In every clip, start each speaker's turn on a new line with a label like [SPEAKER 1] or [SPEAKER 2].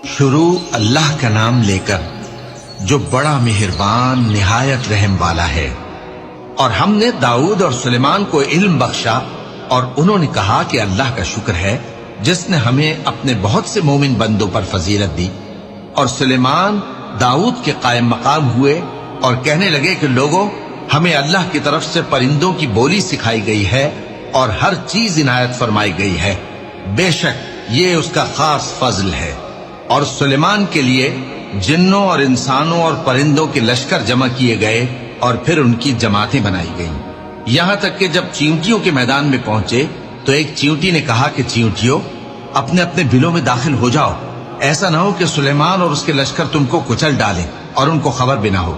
[SPEAKER 1] शुरू अल्लाह का नाम लेकर जो बड़ा मेहरबान निहायत रहम वाला है। और हमने दाऊद और सुलेमान को इल्म बख्शा और उन्होंने कहा कि अल्लाह का शुक्र है जिसने हमें अपने बहुत से मोमिन बंदों पर फजीलत दी। और सुलेमान दाऊद के कायम मकाम हुए और कहने लगे कि लोगों, हमें अल्लाह की तरफ से परिंदों की बोली सिखाई गई है और हर चीज इनायत फरमाई गई है। बेशक ये उसका खास फजल है। और सुलेमान के लिए जिन्नों और इंसानों और परिंदों के लश्कर जमा किए गए और फिर उनकी जमातें बनाई गईं। यहां तक कि जब चींटियों के मैदान में पहुंचे तो एक चींटी ने कहा कि चींटियों, अपने अपने बिलों में दाखिल हो जाओ, ऐसा ना हो कि सुलेमान और उसके लश्कर तुमको कुचल डालें और उनको खबर भी ना हो।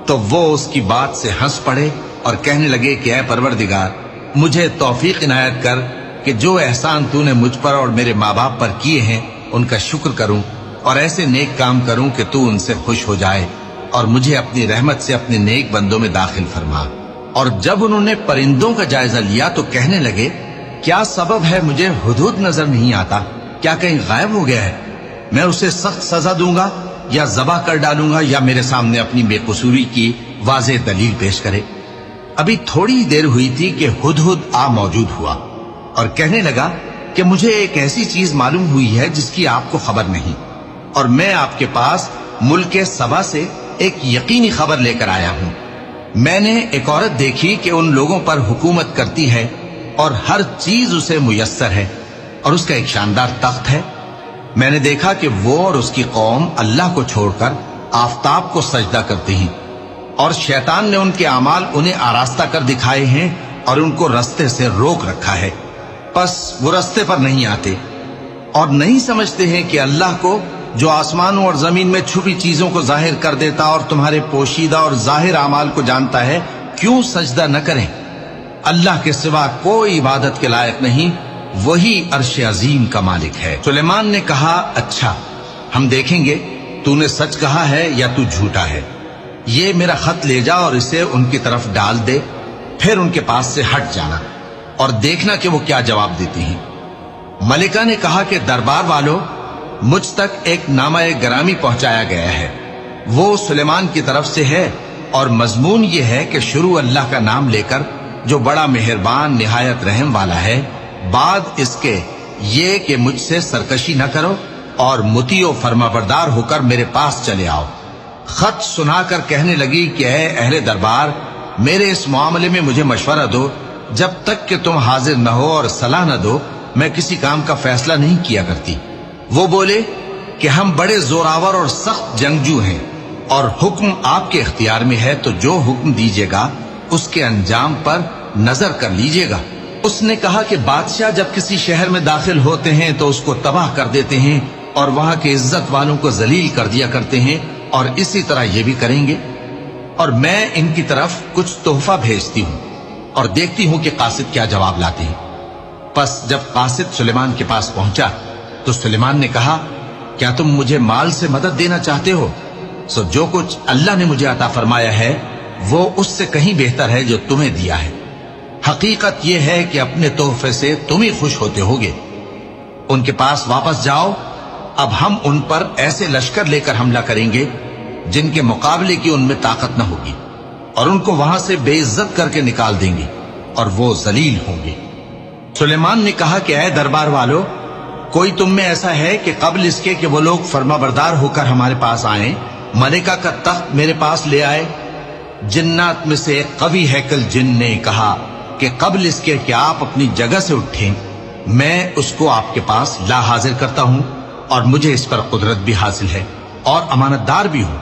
[SPEAKER 1] तो वो उसकी बात से हंस पड़े और कहने लगे कि ऐ परवरदिगार, मुझे तौफीक इनायत कर कि जो एहसान तूने मुझ पर और मेरे माँ बाप पर किए हैं उनका शुक्र करूं और ऐसे नेक काम करूं कि तू उनसे खुश हो जाए और मुझे अपनी रहमत से अपने नेक बंदों में दाखिल फरमा। और जब उन्होंने परिंदों का जायजा लिया तो कहने लगे, क्या सबब है मुझे हुदहुद नजर नहीं आता? क्या कहीं गायब हो गया है? मैं उसे सख्त सजा दूंगा या जबा कर डालूंगा या मेरे सामने अपनी बेकसूरी की वाज़ेह दलील पेश करे। अभी थोड़ी देर हुई थी कि हुदहुद आ मौजूद हुआ और कहने लगा कि मुझे एक ऐसी चीज मालूम हुई है जिसकी आपको खबर नहीं, और मैं आपके पास मुल्क सबा से एक यकीनी खबर लेकर आया हूं। मैंने एक औरत देखी कि उन लोगों पर हुकूमत करती है और हर चीज उसे मुयस्सर है और उसका एक शानदार तख्त है। मैंने देखा कि वो और उसकी कौम अल्लाह को छोड़कर आफताब को सजदा करती हैं और शैतान ने उनके अमाल उन्हें आरास्ता कर दिखाए हैं और उनको रास्ते से रोक रखा है। बस वो रास्ते पर नहीं आते और नहीं समझते हैं कि अल्लाह को, जो आसमानों और जमीन में छुपी चीजों को जाहिर कर देता और तुम्हारे पोशीदा और जाहिर अमाल को जानता है, क्यों सजदा न करें। अल्लाह के सिवा कोई इबादत के लायक नहीं, वही अर्श अजीम का मालिक है। सुलेमान ने कहा, अच्छा, हम देखेंगे तूने सच कहा है या तू झूठा है। ये मेरा खत ले जा और इसे उनकी तरफ डाल दे, फिर उनके पास से हट जाना और देखना कि वो क्या जवाब देती हैं। मलिका ने कहा कि दरबार वालों, मुझ तक एक नामा गरामी पहुंचाया गया है। वो सुलेमान की तरफ से है और मजमून ये है कि शुरू अल्लाह का नाम लेकर जो बड़ा मेहरबान निहायत रहम वाला है, बाद इसके ये कि मुझसे सरकशी न करो और मुतीओ फरमाबरदार होकर मेरे पास चले आओ। खत सुनाकर कहने लगी कि ऐ अहले दरबार, मेरे इस मामले में मुझे मशवरा दो। जब तक कि तुम हाजिर न हो और सलाह न दो, मैं किसी काम का फैसला नहीं किया करती। वो बोले कि हम बड़े जोरावर और सख्त जंगजू हैं और हुक्म आपके इख्तियार में है, तो जो हुक्म दीजिएगा उसके अंजाम पर नजर कर लीजिएगा। उसने कहा कि बादशाह जब किसी शहर में दाखिल होते हैं तो उसको तबाह कर देते हैं और वहां के इज्जत वालों को जलील कर दिया करते हैं, और इसी तरह ये भी करेंगे। और मैं इनकी तरफ कुछ तोहफा भेजती हूं और देखती हूं कि कासिद क्या जवाब लाते हैं। बस जब कासिद सुलेमान के पास पहुंचा तो सुलेमान ने कहा, क्या तुम मुझे माल से मदद देना चाहते हो? सो जो कुछ अल्लाह ने मुझे अता फरमाया है वो उससे कहीं बेहतर है जो तुम्हें दिया है। हकीकत यह है कि अपने तोहफे से तुम ही खुश होते होगे। उनके पास वापस जाओ, अब हम उन पर ऐसे लश्कर लेकर हमला करेंगे जिनके मुकाबले की उनमें ताकत न होगी, और उनको वहां से बेइज्जत करके निकाल देंगे और वो जलील होंगे। सुलेमान ने कहा कि ऐ दरबार वालों, कोई तुम में ऐसा है कि कब्ल इसके कि वो लोग फरमाबरदार होकर हमारे पास आए, मलिका का तख्त मेरे पास ले आए? जिन्नात में से एक कवि हैकल जिन ने कहा कि कब्ल इसके कि आप अपनी जगह से उठें, मैं उसको आपके पास ला हाजिर करता हूं और मुझे इस पर कुदरत भी हासिल है और अमानतदार भी हूं।